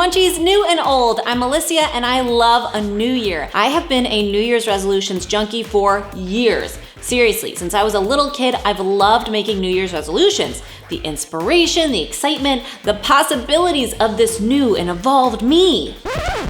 Munchies, new and old, I'm Alyssia and I love a new year. I have been a New Year's resolutions junkie for years. Seriously, since I was a little kid, I've loved making New Year's resolutions. The inspiration, the excitement, the possibilities of this new and evolved me.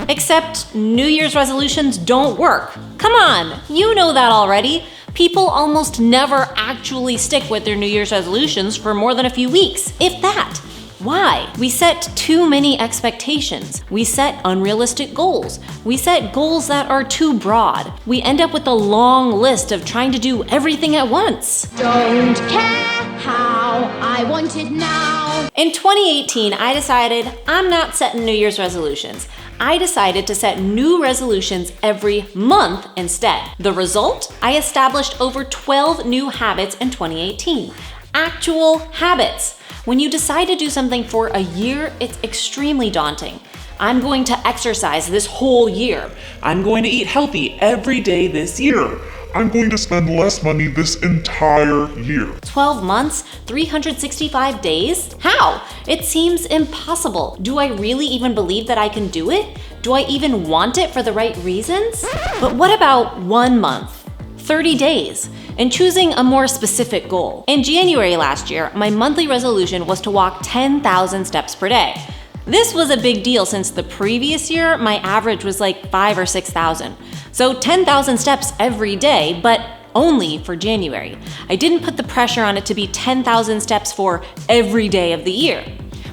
Except New Year's resolutions don't work. Come on, you know that already. People almost never actually stick with their New Year's resolutions for more than a few weeks, if that. Why? We set too many expectations. We set unrealistic goals. We set goals that are too broad. We end up with a long list of trying to do everything at once. Don't care how, I want it now. In 2018, I decided I'm not setting New Year's resolutions. I decided to set new resolutions every month instead. The result? I established over 12 new habits in 2018. Actual habits. When you decide to do something for a year, it's extremely daunting. I'm going to exercise this whole year. I'm going to eat healthy every day this year. I'm going to spend less money this entire year. 12 months, 365 days? How? It seems impossible. Do I really even believe that I can do it? Do I even want it for the right reasons? But what about 1 month? 30 days, and choosing a more specific goal. In January last year, my monthly resolution was to walk 10,000 steps per day. This was a big deal since the previous year, my average was like 5,000 or 6,000. So 10,000 steps every day, but only for January. I didn't put the pressure on it to be 10,000 steps for every day of the year.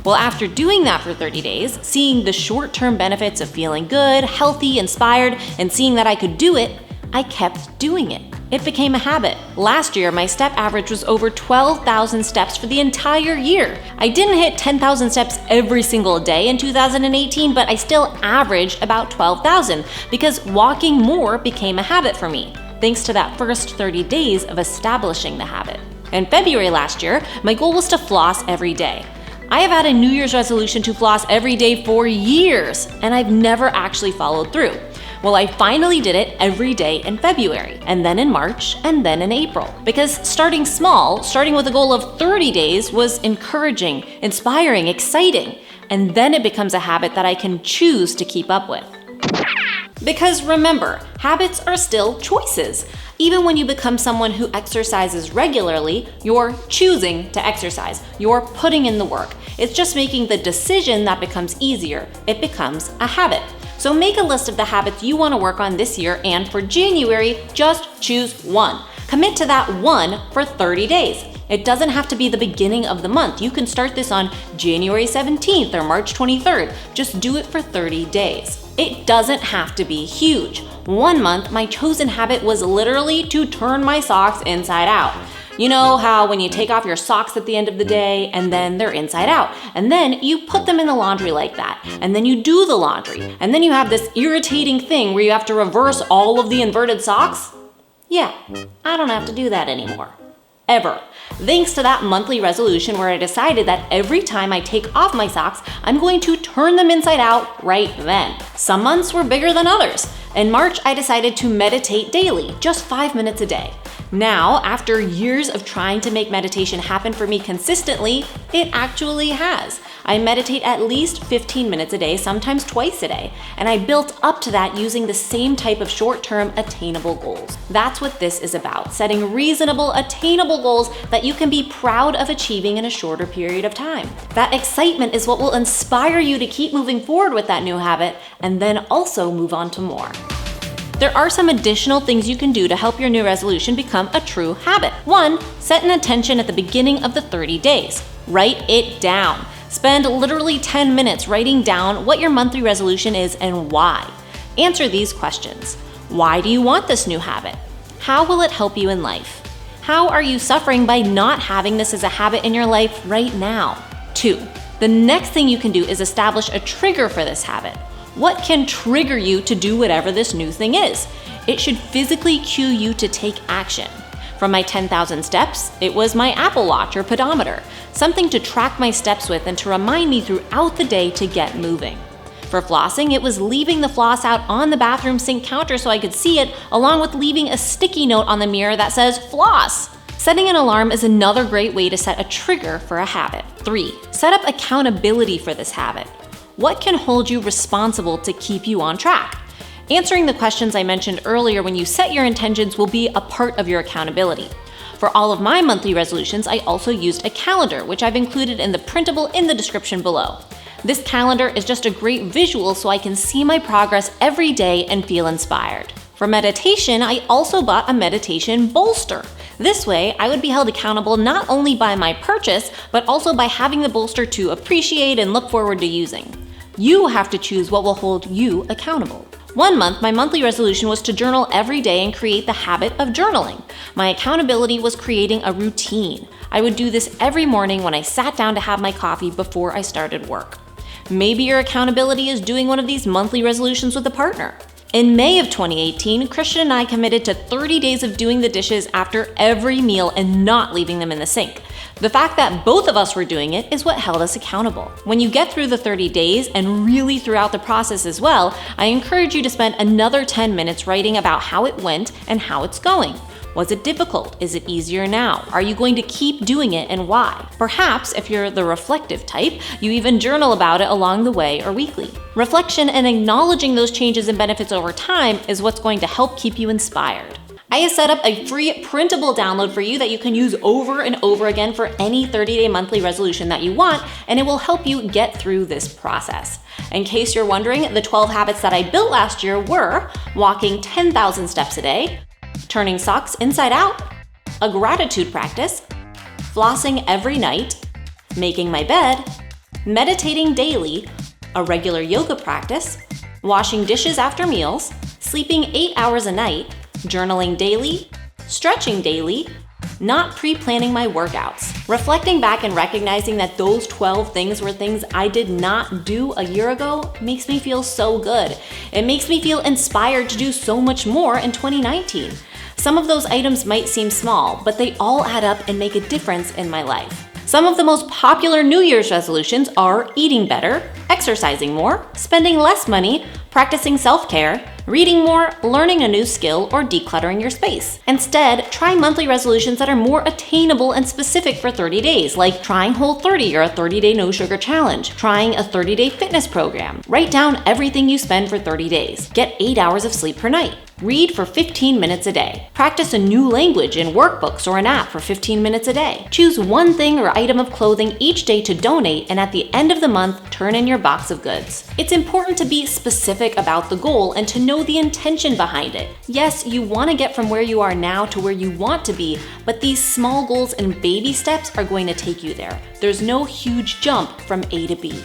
Well, after doing that for 30 days, seeing the short-term benefits of feeling good, healthy, inspired, and seeing that I could do it, I kept doing it. It became a habit. Last year, my step average was over 12,000 steps for the entire year. I didn't hit 10,000 steps every single day in 2018, but I still averaged about 12,000 because walking more became a habit for me, thanks to that first 30 days of establishing the habit. In February last year, my goal was to floss every day. I have had a New Year's resolution to floss every day for years, and I've never actually followed through. Well, I finally did it every day in February, and then in March, and then in April. Because starting small, starting with a goal of 30 days was encouraging, inspiring, exciting, and then it becomes a habit that I can choose to keep up with. Because remember, habits are still choices. Even when you become someone who exercises regularly, you're choosing to exercise. You're putting in the work. It's just making the decision that becomes easier. It becomes a habit. So make a list of the habits you want to work on this year, and for January, just choose one. Commit to that one for 30 days. It doesn't have to be the beginning of the month. You can start this on January 17th or March 23rd. Just do it for 30 days. It doesn't have to be huge. 1 month, my chosen habit was literally to turn my socks inside out. You know how when you take off your socks at the end of the day and then they're inside out, and then you put them in the laundry like that, and then you do the laundry, and then you have this irritating thing where you have to reverse all of the inverted socks? Yeah, I don't have to do that anymore. Ever. Thanks to that monthly resolution where I decided that every time I take off my socks, I'm going to turn them inside out right then. Some months were bigger than others. In March, I decided to meditate daily, just 5 minutes a day. Now, after years of trying to make meditation happen for me consistently, it actually has. I meditate at least 15 minutes a day, sometimes twice a day, and I built up to that using the same type of short-term attainable goals. That's what this is about, setting reasonable, attainable goals that you can be proud of achieving in a shorter period of time. That excitement is what will inspire you to keep moving forward with that new habit and then also move on to more. There are some additional things you can do to help your new resolution become a true habit. 1, set an intention at the beginning of the 30 days. Write it down. Spend literally 10 minutes writing down what your monthly resolution is and why. Answer these questions. Why do you want this new habit? How will it help you in life? How are you suffering by not having this as a habit in your life right now? 2, the next thing you can do is establish a trigger for this habit. What can trigger you to do whatever this new thing is? It should physically cue you to take action. From my 10,000 steps, it was my Apple Watch or pedometer, something to track my steps with and to remind me throughout the day to get moving. For flossing, it was leaving the floss out on the bathroom sink counter so I could see it, along with leaving a sticky note on the mirror that says floss. Setting an alarm is another great way to set a trigger for a habit. 3, set up accountability for this habit. What can hold you responsible to keep you on track? Answering the questions I mentioned earlier when you set your intentions will be a part of your accountability. For all of my monthly resolutions, I also used a calendar, which I've included in the printable in the description below. This calendar is just a great visual so I can see my progress every day and feel inspired. For meditation, I also bought a meditation bolster. This way, I would be held accountable not only by my purchase, but also by having the bolster to appreciate and look forward to using. You have to choose what will hold you accountable. One month, my monthly resolution was to journal every day and create the habit of journaling. My accountability was creating a routine. I would do this every morning when I sat down to have my coffee before I started work. Maybe your accountability is doing one of these monthly resolutions with a partner. In May of 2018, Christian and I committed to 30 days of doing the dishes after every meal and not leaving them in the sink. The fact that both of us were doing it is what held us accountable. When you get through the 30 days and really throughout the process as well, I encourage you to spend another 10 minutes writing about how it went and how it's going. Was it difficult? Is it easier now? Are you going to keep doing it and why? Perhaps, if you're the reflective type, you even journal about it along the way or weekly. Reflection and acknowledging those changes and benefits over time is what's going to help keep you inspired. I have set up a free printable download for you that you can use over and over again for any 30-day monthly resolution that you want, and it will help you get through this process. In case you're wondering, the 12 habits that I built last year were walking 10,000 steps a day, turning socks inside out, a gratitude practice, flossing every night, making my bed, meditating daily, a regular yoga practice, washing dishes after meals, sleeping 8 hours a night, journaling daily, stretching daily, not pre-planning my workouts. Reflecting back and recognizing that those 12 things were things I did not do a year ago makes me feel so good. It makes me feel inspired to do so much more in 2019. Some of those items might seem small, but they all add up and make a difference in my life. Some of the most popular New Year's resolutions are eating better, exercising more, spending less money, practicing self-care, reading more, learning a new skill, or decluttering your space. Instead, try monthly resolutions that are more attainable and specific for 30 days, like trying Whole30 or a 30-day no sugar challenge, trying a 30-day fitness program. Write down everything you spend for 30 days. Get 8 hours of sleep per night. Read for 15 minutes a day. Practice a new language in workbooks or an app for 15 minutes a day. Choose one thing or item of clothing each day to donate, and at the end of the month, turn in your box of goods. It's important to be specific about the goal and to know the intention behind it. Yes, you want to get from where you are now to where you want to be, but these small goals and baby steps are going to take you there. There's no huge jump from A to B.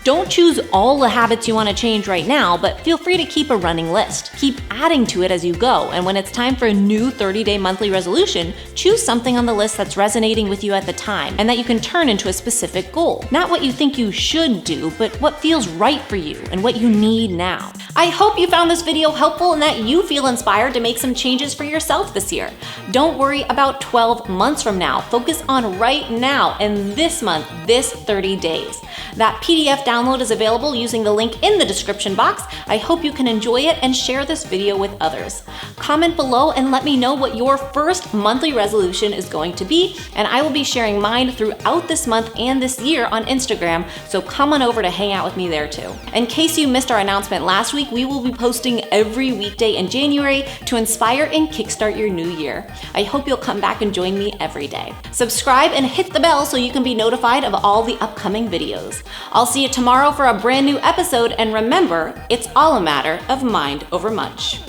Don't choose all the habits you want to change right now, but feel free to keep a running list. Keep adding to it as you go, and when it's time for a new 30-day monthly resolution, choose something on the list that's resonating with you at the time and that you can turn into a specific goal. Not what you think you should do, but what feels right for you and what you need now. I hope you found this video helpful and that you feel inspired to make some changes for yourself this year. Don't worry about 12 months from now. Focus on right now and this month, this 30 days. That PDF download is available using the link in the description box. I hope you can enjoy it and share this video with others. Comment below and let me know what your first monthly resolution is going to be, and I will be sharing mine throughout this month and this year on Instagram, so come on over to hang out with me there too. In case you missed our announcement last week, we will be posting every weekday in January to inspire and kickstart your new year. I hope you'll come back and join me every day. Subscribe and hit the bell so you can be notified of all the upcoming videos. I'll see you tomorrow for a brand new episode, and remember, it's all a matter of mind over munch.